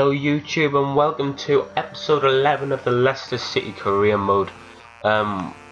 Hello YouTube and welcome to episode 11 of the Leicester City Career Mode.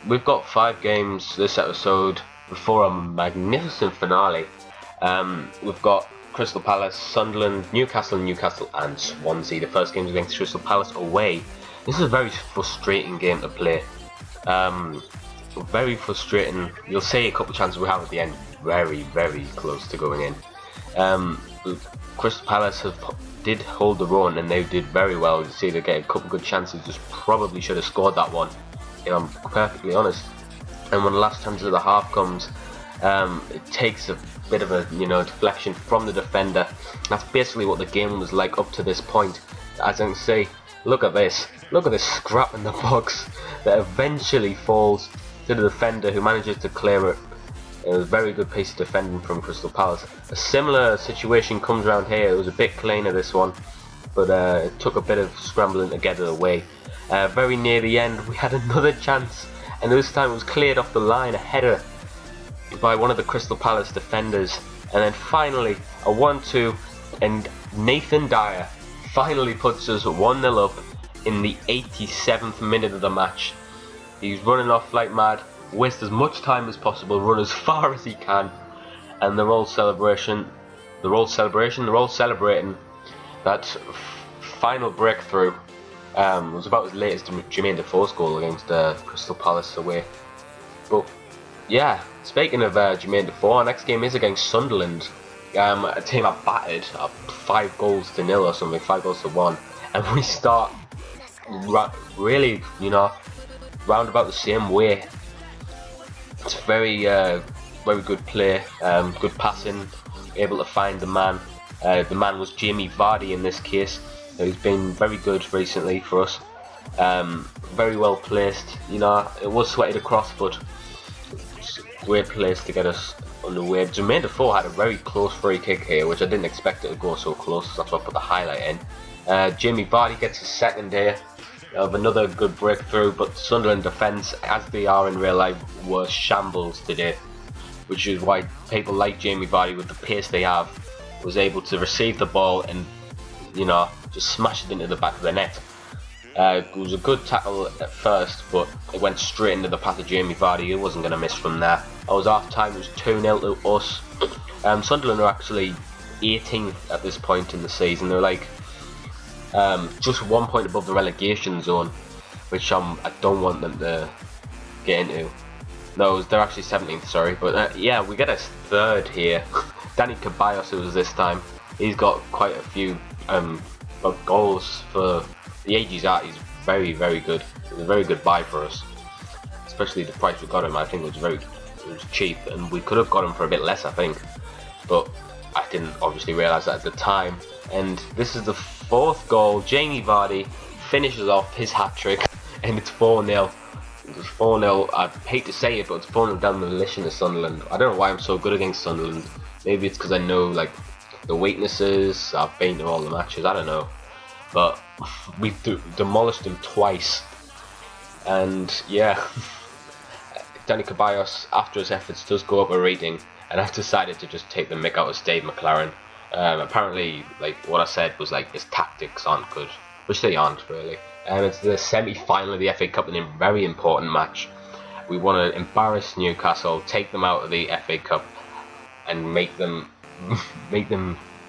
We've got 5 games this episode before a magnificent finale. We've got Crystal Palace, Sunderland, Newcastle and Swansea. The first game is against Crystal Palace away. This is a very frustrating game to play. Very frustrating. You'll see a couple of chances we have at the end. Very close to going in. Crystal Palace did hold the run and they did very well. You see they get a couple good chances, just probably should have scored that one, if I'm perfectly honest. And when the last chance of the half comes, it takes a bit of a deflection from the defender. That's basically what the game was like up to this point. As I can see, look at this scrap in the box that eventually falls to the defender, who manages to clear it. It was a very good piece of defending from Crystal Palace. A similar situation comes around here. It was a bit cleaner, this one, but it took a bit of scrambling to get it away. Very near the end we had another chance, and this time it was cleared off the line, a header by one of the Crystal Palace defenders. And then finally a 1-2, and Nathan Dyer finally puts us 1-0 up in the 87th minute of the match. He's running off like mad, waste as much time as possible, run as far as he can, and they're all celebrating that final breakthrough. Was about as late as Jermaine Defoe's goal against Crystal Palace away. But yeah, speaking of Jermaine Defoe, our next game is against Sunderland, a team I battered 5 goals to 0 or something, 5 goals to 1, and we start really round about the same way. It's very good play, good passing, able to find the man. The man was Jamie Vardy in this case. He's been very good recently for us. Very well placed. It was sweated across, but it's a great place to get us underway. Jermaine Defoe had a very close free kick here, which I didn't expect it to go so close. That's why I put the highlight in. Jamie Vardy gets his second here of another good breakthrough, but Sunderland defence, as they are in real life, were shambles today, which is why people like Jamie Vardy, with the pace they have, was able to receive the ball and just smash it into the back of the net. It was a good tackle at first, but it went straight into the path of Jamie Vardy. It wasn't going to miss from there. I was half time, it was 2-0 to us. Sunderland are actually 18th at this point in the season. They're like just 1 point above the relegation zone, which I don't want them to get into. No, they're actually 17th, sorry. But yeah, we get a third here. Danny Ceballos, it was this time. He's got quite a few goals for the age he's at. He's very good. It was a very good buy for us, especially the price we got him. I think it was cheap, and we could have got him for a bit less, I think, but I didn't obviously realise that at the time. And this is the 4th goal. Jamie Vardy finishes off his hat-trick, and it's 4-0. It's 4-0. I hate to say it, but it's 4-0 down the demolition of Sunderland. I don't know why I'm so good against Sunderland. Maybe it's because I know the weaknesses. I've been to all the matches. I don't know, but we've demolished them twice. And yeah, Danny Ceballos, after his efforts, does go up a rating, and I've decided to just take the mick out of Dave McLaren. Apparently, what I said was his tactics aren't good, which they aren't really. It's the semi-final of the FA Cup, and a very important match. We want to embarrass Newcastle, take them out of the FA Cup, and make them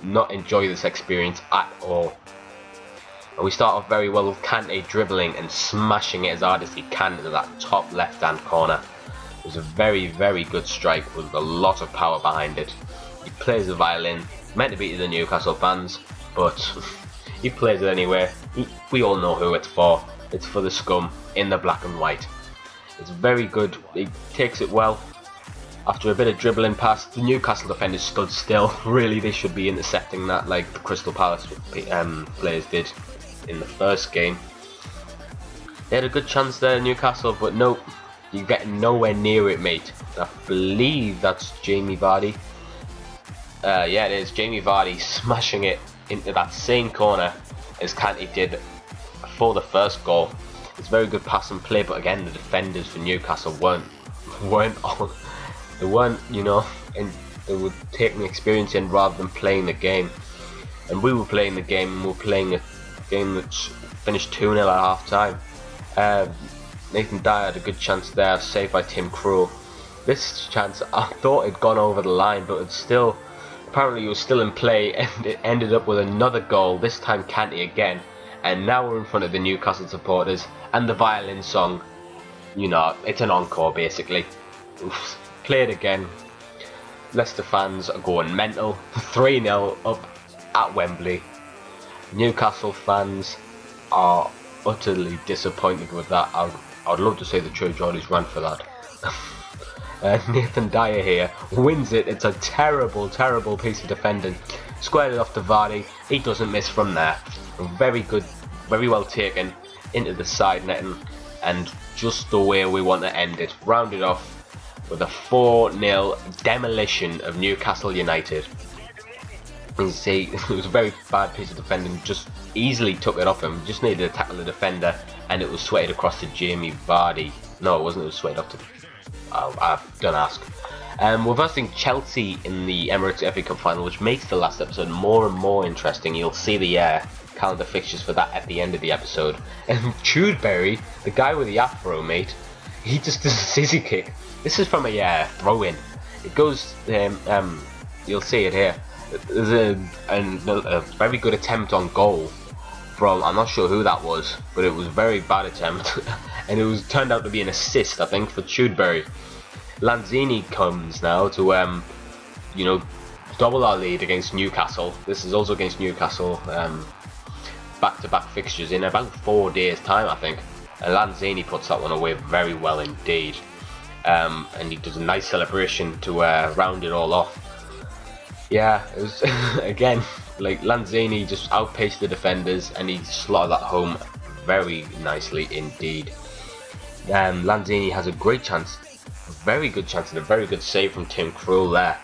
not enjoy this experience at all. And we start off very well with Kante dribbling and smashing it as hard as he can into that top left-hand corner. It was a very good strike with a lot of power behind it. He plays the violin. Meant to be to the Newcastle fans, but he plays it anyway. We all know who it's for. It's for the scum in the black and white. It's very good. He takes it well. After a bit of dribbling past, the Newcastle defenders stood still. Really, they should be intercepting that like the Crystal Palace players did in the first game. They had a good chance there, Newcastle, but nope. You're getting nowhere near it, mate. I believe that's Jamie Vardy. Yeah, it is Jamie Vardy smashing it into that same corner as Kante did for the first goal. It's very good pass and play, but again, the defenders for Newcastle weren't on. They weren't, and they were taking the experience in rather than playing the game. And we were playing the game, and we were playing it game which finished 2-0 at half time. Nathan Dyer had a good chance there, saved by Tim Krul. This chance, I thought it'd gone over the line, but it's still, apparently it was still in play, and it ended up with another goal, this time Kanté again. And now we're in front of the Newcastle supporters, and the violin song, you know, it's an encore basically. Oof. Played again. Leicester fans are going mental. 3-0 up at Wembley. Newcastle fans are utterly disappointed with that. I'd love to say the True Geordies ran for that. Nathan Dyer here wins it. It's a terrible, terrible piece of defending. Squared it off to Vardy. He doesn't miss from there. Very good, very well taken into the side netting, and just the way we want to end it. Rounded off with a 4-0 demolition of Newcastle United. You see, it was a very bad piece of defending. Just easily took it off him. Just needed to tackle the defender, and it was sweated across to Jamie Vardy. No, it wasn't. It was sweated up to. Don't ask. We're versing Chelsea in the Emirates FA Cup final, which makes the last episode more and more interesting. You'll see the calendar fixtures for that at the end of the episode. And Tudeberry, the guy with the afro, mate, he just does a sissy kick. This is from a throw-in. It goes, you'll see it here. There's a very good attempt on goal from, I'm not sure who that was, but it was a very bad attempt. And it was turned out to be an assist, I think, for Tudeberry. Lanzini comes now to, you know, double our lead against Newcastle. This is also against Newcastle, back-to-back fixtures in about 4 days' time, I think. And Lanzini puts that one away very well indeed. And he does a nice celebration to round it all off. Yeah, it was again, like, Lanzini just outpaced the defenders and he slotted that home very nicely indeed. Lanzini has a great chance, a very good chance, and a very good save from Tim Krul there.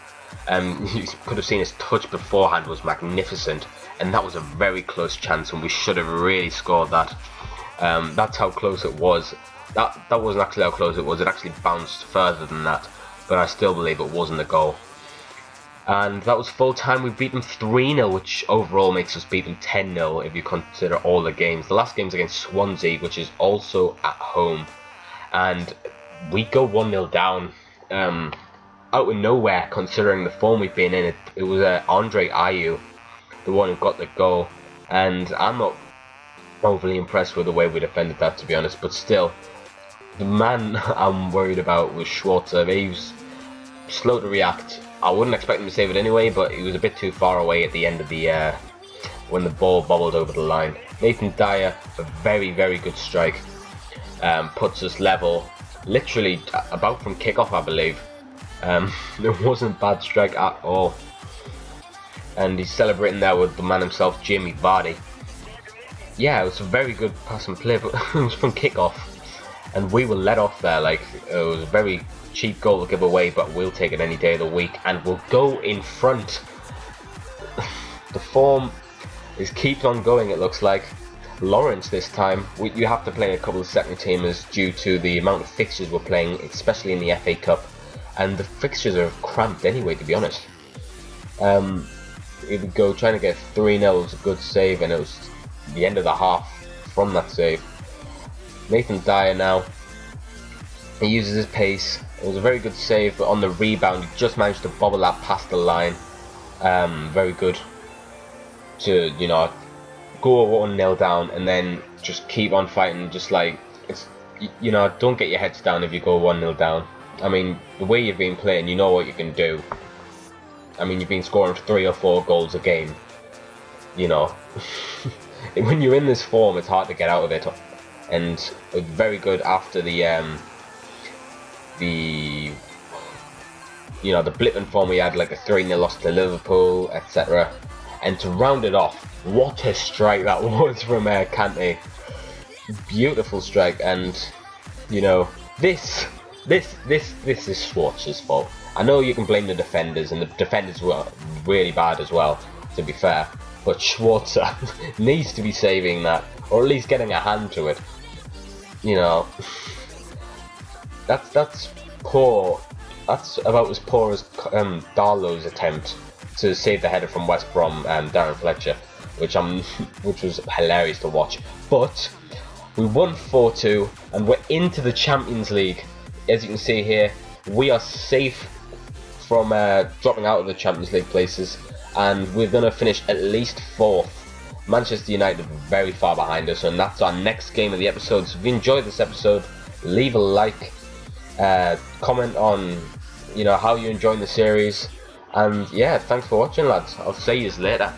You could have seen his touch beforehand was magnificent, and that was a very close chance, and we should have really scored that. That's how close it was. That wasn't actually how close it was. It actually bounced further than that, but I still believe it wasn't a goal. And that was full time. We beat them 3-0, which overall makes us beat them 10-0 if you consider all the games. The last game's against Swansea, which is also at home, and we go 1-0 down out of nowhere, considering the form we've been in. It was Andre Ayew, the one who got the goal, and I'm not overly impressed with the way we defended that, to be honest, but still, the man I'm worried about was Schwarzer. He was slow to react. I wouldn't expect him to save it anyway, but he was a bit too far away at the end of the when the ball bobbled over the line. Nathan Dyer, a very, very good strike, puts us level, literally about from kickoff, I believe. It wasn't a bad strike at all, and he's celebrating there with the man himself, Jamie Vardy. Yeah, it was a very good pass and play, but it was from kickoff, and we were let off there. Like, it was a very cheap goal to give away, but we'll take it any day of the week, and we'll go in front. The form keeps on going, it looks like. Lawrence this time, you have to play a couple of second teamers due to the amount of fixtures we're playing, especially in the FA Cup, and the fixtures are cramped anyway, to be honest. If we go trying to get 3-0, was a good save, and it was the end of the half from that save. Nathan Dyer now, he uses his pace. It was a very good save, but on the rebound, he just managed to bobble that past the line. Very good to, you know, go 1-0 down and then just keep on fighting. Just like, it's, you know, don't get your heads down if you go 1-0 down. I mean, the way you've been playing, you know what you can do. I mean, you've been scoring 3 or 4 goals a game. You know, when you're in this form, it's hard to get out of it. And it was very good after the you know, the blipping form we had, like a 3-0 loss to Liverpool, etc. And to round it off, what a strike that was from Kanté. Beautiful strike, and you know, this is Schwarzer's fault. I know you can blame the defenders, and the defenders were really bad as well, to be fair, but Schwarzer needs to be saving that, or at least getting a hand to it. You know, that's poor. That's about as poor as Darlow's attempt to save the header from West Brom, Darren Fletcher. which was hilarious to watch. But we won 4-2, and we're into the Champions League. As you can see here, we are safe from dropping out of the Champions League places, and we're going to finish at least 4th. Manchester United are very far behind us, and that's our next game of the episode. So if you enjoyed this episode, leave a like, comment on how you're enjoying the series, and yeah, thanks for watching, lads. I'll see you later.